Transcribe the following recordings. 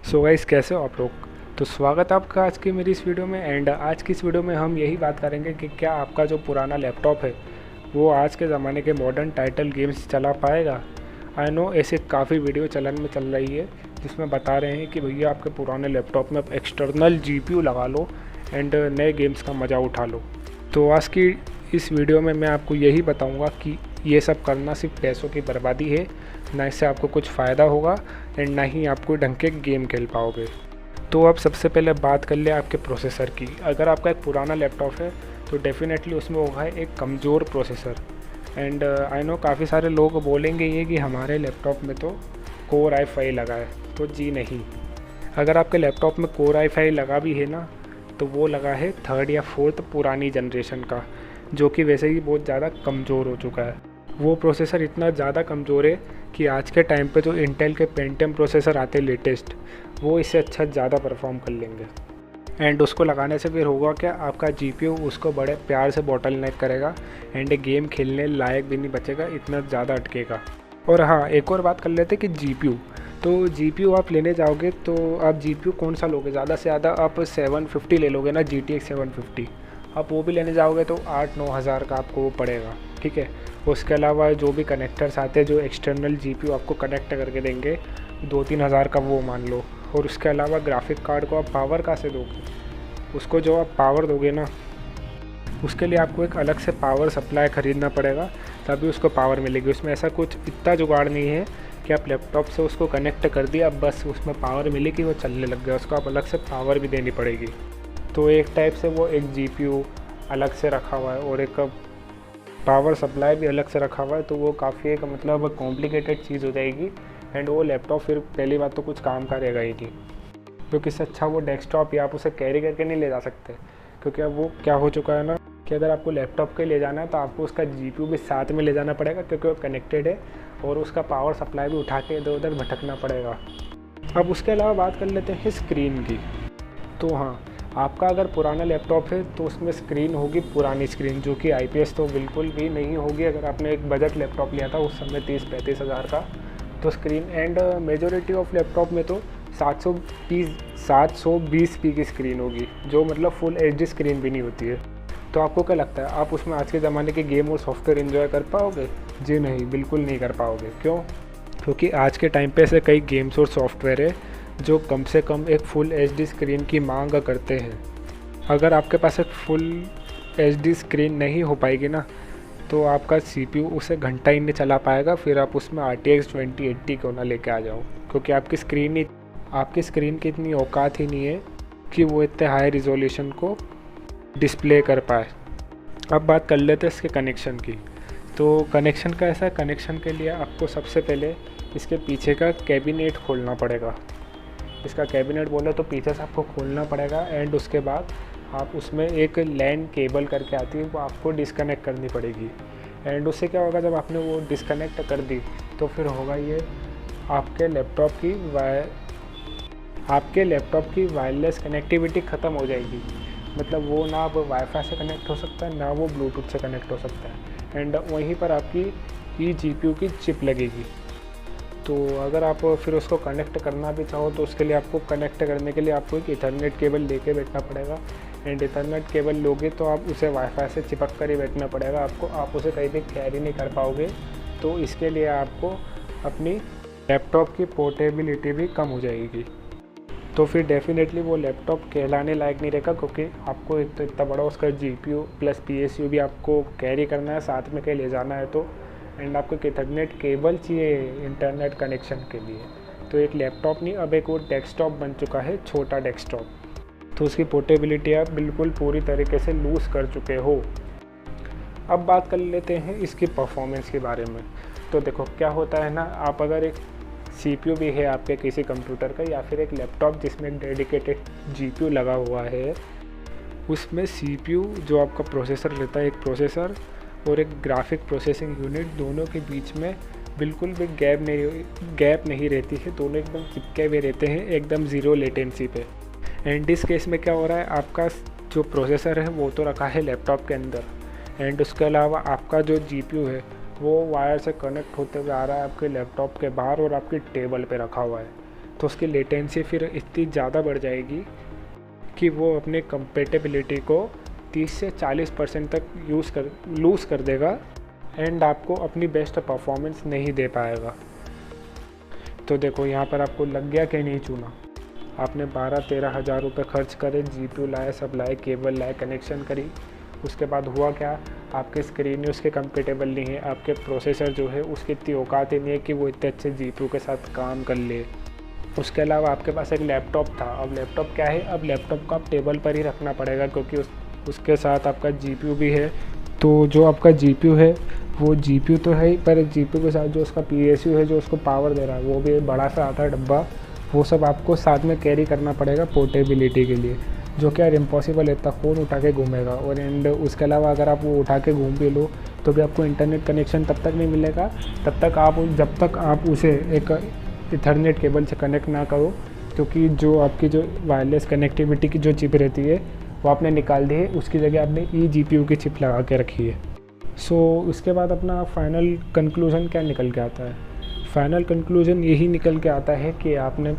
So guys, कैसे हो आप लोग। तो स्वागत है आपका आज की मेरी इस वीडियो में। एंड आज की इस वीडियो में हम यही बात करेंगे कि क्या आपका जो पुराना लैपटॉप है वो आज के ज़माने के मॉडर्न टाइटल गेम्स चला पाएगा। आई नो ऐसे काफ़ी वीडियो चलन में चल रही है जिसमें बता रहे हैं कि भैया आपके पुराने लैपटॉप में आप एक्सटर्नल जीपीयू लगा लो एंड नए गेम्स का मज़ा उठा लो। तो आज की इस वीडियो में मैं आपको यही बताऊंगा कि ये सब करना सिर्फ पैसों की बर्बादी है, ना इससे आपको कुछ फ़ायदा होगा एंड ना ही आप कोई ढंग के गेम खेल पाओगे। तो अब सबसे पहले बात कर ले आपके प्रोसेसर की। अगर आपका एक पुराना लैपटॉप है तो डेफिनेटली उसमें होगा एक कमज़ोर प्रोसेसर। एंड आई नो काफ़ी सारे लोग बोलेंगे ये कि हमारे लैपटॉप में तो कोर i5 लगा है। तो जी नहीं, अगर आपके लैपटॉप में कोर i5 लगा भी है ना तो वो लगा है 3rd या 4th पुरानी जनरेशन का, जो कि वैसे ही बहुत ज़्यादा कमज़ोर हो चुका है। वो प्रोसेसर इतना ज़्यादा कमज़ोर है कि आज के टाइम पे जो इंटेल के पेंटियम प्रोसेसर आते हैं लेटेस्ट, वो इससे अच्छा ज़्यादा परफॉर्म कर लेंगे। एंड उसको लगाने से फिर होगा क्या, आपका जीपीयू उसको बड़े प्यार से बॉटल नेक करेगा एंड गेम खेलने लायक भी नहीं बचेगा, इतना ज़्यादा अटकेगा। और हाँ, एक और बात कर लेते कि जीपीयू, तो जीपीयू आप लेने जाओगे तो आप जीपीयू कौन सा लोगे, ज़्यादा से ज़्यादा आप 750 ले लोगे ना, GTX 750। आप वो भी लेने जाओगे तो 8-9 हज़ार का आपको वो पड़ेगा, ठीक है। उसके अलावा जो भी कनेक्टर्स आते हैं जो एक्सटर्नल जीपीयू आपको कनेक्ट करके देंगे, 2-3 हज़ार का वो मान लो। और उसके अलावा ग्राफिक कार्ड को आप पावर कहाँ से दोगे, उसको जो आप पावर दोगे ना उसके लिए आपको एक अलग से पावर सप्लाई ख़रीदना पड़ेगा, तभी उसको पावर मिलेगी। उसमें ऐसा कुछ इतना जुगाड़ नहीं है कि आप लैपटॉप से उसको कनेक्ट कर दिया बस उसमें पावर मिली कि वो चलने लग गया, उसको आप अलग से पावर भी देनी पड़ेगी। तो एक टाइप से वो एक जीपीयू अलग से रखा हुआ है और एक पावर सप्लाई भी अलग से रखा हुआ है, तो वो काफ़ी एक मतलब कॉम्प्लिकेटेड चीज़ हो जाएगी। एंड वो लैपटॉप फिर पहली बात तो कुछ काम का रहेगा ही नहीं, क्योंकि इससे अच्छा वो डेस्कटॉप या आप उसे कैरी करके नहीं ले जा सकते। क्योंकि अब वो क्या हो चुका है ना कि अगर आपको लैपटॉप के ले जाना है तो आपको उसका जीपीयू भी साथ में ले जाना पड़ेगा, क्योंकि वो कनेक्टेड है, और उसका पावर सप्लाई भी उठा के इधर उधर भटकना पड़ेगा। अब उसके अलावा बात कर लेते हैं स्क्रीन की। तो हाँ, आपका अगर पुराना लैपटॉप है तो उसमें स्क्रीन होगी पुरानी स्क्रीन, जो कि IPS तो बिल्कुल भी नहीं होगी। अगर आपने एक बजट लैपटॉप लिया था उस समय 30-35 हज़ार का, तो screen and majority of laptop में तो 720p की स्क्रीन होगी, जो मतलब फुल HD स्क्रीन भी नहीं होती है। तो आपको क्या लगता है, आप उसमें आज के ज़माने के गेम और सॉफ्टवेयर एंजॉय कर पाओगे? जी नहीं, बिल्कुल नहीं कर पाओगे। क्यों? क्योंकि आज के टाइम पे ऐसे कई गेम्स और सॉफ्टवेयर है जो कम से कम एक फुल HD स्क्रीन की मांग करते हैं। अगर आपके पास एक फुल HD स्क्रीन नहीं हो पाएगी ना, तो आपका CPU उसे घंटा ही नहीं चला पाएगा। फिर आप उसमें RTX 2080 क्यों ना लेके आ जाओ, क्योंकि आपकी स्क्रीन की इतनी औकात ही नहीं है कि वो इतने हाई रिजोल्यूशन को डिस्प्ले कर पाए। अब बात कर लेते हैं इसके कनेक्शन की। तो कनेक्शन का ऐसा कनेक्शन के लिए आपको सबसे पहले इसके पीछे का कैबिनेट खोलना पड़ेगा। इसका कैबिनेट बोले तो पीछे से आपको खोलना पड़ेगा। एंड उसके बाद आप उसमें एक लैन केबल करके आती है, वो आपको डिस्कनेक्ट करनी पड़ेगी। एंड उससे क्या होगा, जब आपने वो डिस्कनेक्ट कर दी तो फिर होगा ये, आपके लैपटॉप की वायरलेस कनेक्टिविटी ख़त्म हो जाएगी। मतलब वो ना अब वाईफाई से कनेक्ट हो सकता है, ना वो ब्लूटूथ से कनेक्ट हो सकता है। एंड वहीं पर आपकी eGPU की चिप लगेगी। तो अगर आप फिर उसको कनेक्ट करना भी चाहो तो उसके लिए आपको कनेक्ट करने के लिए आपको एक इथरनेट केबल लेके बैठना पड़ेगा। एंड इथरनेट केबल लोगे तो आप उसे वाईफाई से चिपक कर ही बैठना पड़ेगा आपको, आप उसे कहीं भी कैरी नहीं कर पाओगे। तो इसके लिए आपको अपनी लैपटॉप की पोर्टेबिलिटी भी कम हो जाएगी। तो फिर डेफिनेटली वो लैपटॉप कहलाने लायक नहीं रहेगा, क्योंकि आपको एक तो इतना बड़ा उसका GPU प्लस PSU भी आपको कैरी करना है, साथ में कहीं ले जाना है तो। एंड आपको एक इथरनेट केबल चाहिए इंटरनेट कनेक्शन के लिए। तो एक लैपटॉप नहीं, अब एक वो डेस्कटॉप बन चुका है, छोटा डेस्कटॉप। तो उसकी पोर्टेबिलिटी आप बिल्कुल पूरी तरीके से लूज़ कर चुके हो। अब बात कर लेते हैं इसकी परफॉर्मेंस के बारे में। तो देखो क्या होता है ना, आप अगर एक CPU भी है आपके किसी कंप्यूटर का, या फिर एक लैपटॉप जिसमें एक डेडिकेटेड GPU लगा हुआ है, उसमें CPU जो आपका प्रोसेसर रहता है, एक प्रोसेसर और एक ग्राफिक प्रोसेसिंग यूनिट, दोनों के बीच में बिल्कुल भी गैप नहीं रहती है। दोनों एकदम चिपके हुए रहते हैं, एकदम ज़ीरो लेटेंसी पे। एंड इस केस में क्या हो रहा है, आपका जो प्रोसेसर है वो तो रखा है लैपटॉप के अंदर, एंड उसके अलावा आपका जो GPU है वो वायर से कनेक्ट होते हुए आ रहा है आपके लैपटॉप के बाहर और आपकी टेबल पे रखा हुआ है। तो उसकी लेटेंसी फिर इतनी ज़्यादा बढ़ जाएगी कि वो अपने कंपेटेबिलिटी को 30 से 40% तक लूज़ कर देगा एंड आपको अपनी बेस्ट परफॉर्मेंस नहीं दे पाएगा। तो देखो यहाँ पर आपको लग गया कि नहीं चूना। आपने 12-13 हज़ार रुपये खर्च करे, GPU लाए, सब लाए, केबल लाए, कनेक्शन करी, उसके बाद हुआ क्या, आपके स्क्रीन ही उसके कंपेटेबल नहीं है, आपके प्रोसेसर जो है उसकी इतनी औकात ही नहीं है कि वो इतने अच्छे GPU के साथ काम कर ले। उसके अलावा आपके पास एक लैपटॉप था, अब लैपटॉप क्या है, अब लैपटॉप को आप टेबल पर ही रखना पड़ेगा क्योंकि उसके साथ आपका GPU भी है। तो जो आपका GPU है वो GPU तो है ही, पर GPU के साथ जो उसका PSU है जो उसको पावर दे रहा है वो भी बड़ा सा आता है डब्बा, वो सब आपको साथ में कैरी करना पड़ेगा पोर्टेबिलिटी के लिए, जो कि यार इम्पॉसिबल है, इतना फ़ोन उठा के घूमेगा। और एंड उसके अलावा अगर आप वो उठा के घूम भी लो तो भी आपको इंटरनेट कनेक्शन तब तक नहीं मिलेगा जब तक आप उसे एक इथरनेट केबल से कनेक्ट ना करो, क्योंकि जो आपकी जो वायरलेस कनेक्टिविटी की जो चिप रहती है वो आपने निकाल दी है, उसकी जगह आपने eGPU की चिप लगा के रखी है। उसके बाद अपना फाइनल कंक्लूज़न क्या निकल के आता है? फाइनल कंक्लूज़न यही निकल के आता है कि आपने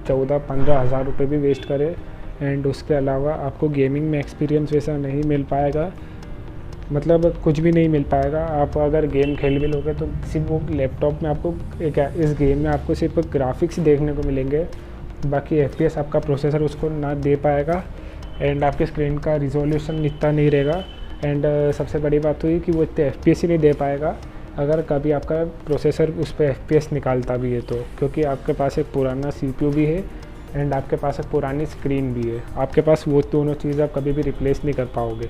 14-15 हज़ार रुपये भी वेस्ट करे एंड उसके अलावा आपको गेमिंग में एक्सपीरियंस वैसा नहीं मिल पाएगा, मतलब कुछ भी नहीं मिल पाएगा। आप अगर गेम खेल भी लोगे तो सिर्फ वो लैपटॉप में आपको इस गेम में आपको सिर्फ ग्राफिक्स देखने को मिलेंगे, बाकी FPS आपका प्रोसेसर उसको ना दे पाएगा एंड आपकी स्क्रीन का रिजोल्यूशन इतना नहीं रहेगा। एंड सबसे बड़ी बात हुई कि वो इतने FPS ही नहीं दे पाएगा अगर कभी आपका प्रोसेसर उस पर FPS निकालता भी है तो, क्योंकि आपके पास एक पुराना CPU भी है एंड आपके पास एक पुरानी स्क्रीन भी है, आपके पास वो दोनों चीज़ आप कभी भी रिप्लेस नहीं कर पाओगे।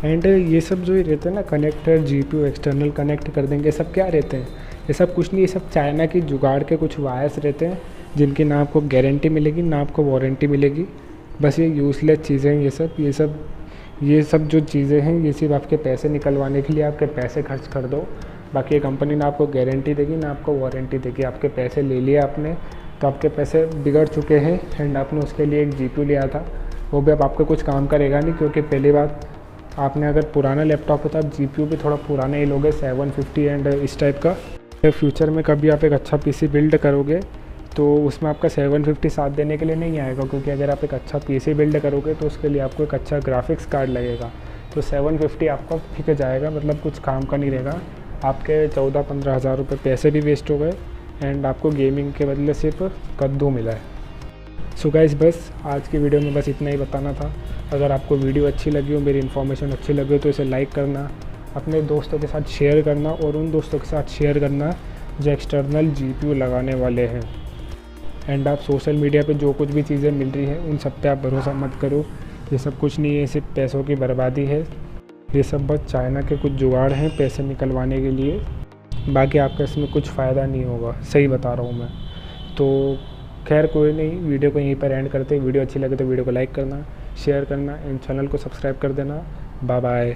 एंड ये सब जो रहते हैं ना कनेक्टर, GPU एक्सटर्नल कनेक्ट कर देंगे, सब क्या रहते हैं? ये सब कुछ नहीं, ये सब चाइना की जुगाड़ के कुछ वायर्स रहते हैं जिनकी ना आपको गारंटी मिलेगी ना आपको वारंटी मिलेगी। बस ये यूज़लेस चीज़ें हैं ये सब जो चीज़ें हैं ये सिर्फ आपके पैसे निकलवाने के लिए आपके पैसे खर्च कर दो। बाकी ये कंपनी ना आपको गारंटी देगी ना आपको वारंटी देगी। आपके पैसे ले लिए आपने तो आपके पैसे बिगड़ चुके हैं एंड आपने उसके लिए एक GPU लिया था, वो भी अब आपको कुछ काम करेगा नहीं, क्योंकि पहली बात आपने अगर पुराना लैपटॉप है तो आप GPU भी थोड़ा पुराना ही लोगे 750 एंड इस टाइप का। फ्यूचर में कभी आप एक अच्छा PC बिल्ड करोगे तो उसमें आपका 750 साथ देने के लिए नहीं आएगा, क्योंकि अगर आप एक अच्छा PC बिल्ड करोगे तो उसके लिए आपको एक अच्छा ग्राफिक्स कार्ड लगेगा, तो 750 आपका ठीक जाएगा, मतलब कुछ काम का नहीं रहेगा। आपके 14-15 हज़ार रुपये पैसे भी वेस्ट हो गए एंड आपको गेमिंग के बदले सिर्फ कद्दू मिला है। सो गाइस, बस आज की वीडियो में बस इतना ही बताना था। अगर आपको वीडियो अच्छी लगी हो, मेरी इन्फॉर्मेशन अच्छी लगी हो तो इसे लाइक करना, अपने दोस्तों के साथ शेयर करना और उन दोस्तों के साथ शेयर करना जो एक्सटर्नल GPU लगाने वाले हैं। एंड आप सोशल मीडिया पे जो कुछ भी चीज़ें मिल रही हैं उन सब पे आप भरोसा मत करो, ये सब कुछ नहीं है, सिर्फ पैसों की बर्बादी है। ये सब बस चाइना के कुछ जुगाड़ हैं पैसे निकलवाने के लिए, बाकी आपका इसमें कुछ फ़ायदा नहीं होगा, सही बता रहा हूँ मैं। तो खैर कोई नहीं, वीडियो को यहीं पर एंड करते। वीडियो अच्छी लगे तो वीडियो को लाइक करना, शेयर करना एंड चैनल को सब्सक्राइब कर देना। Bye bye.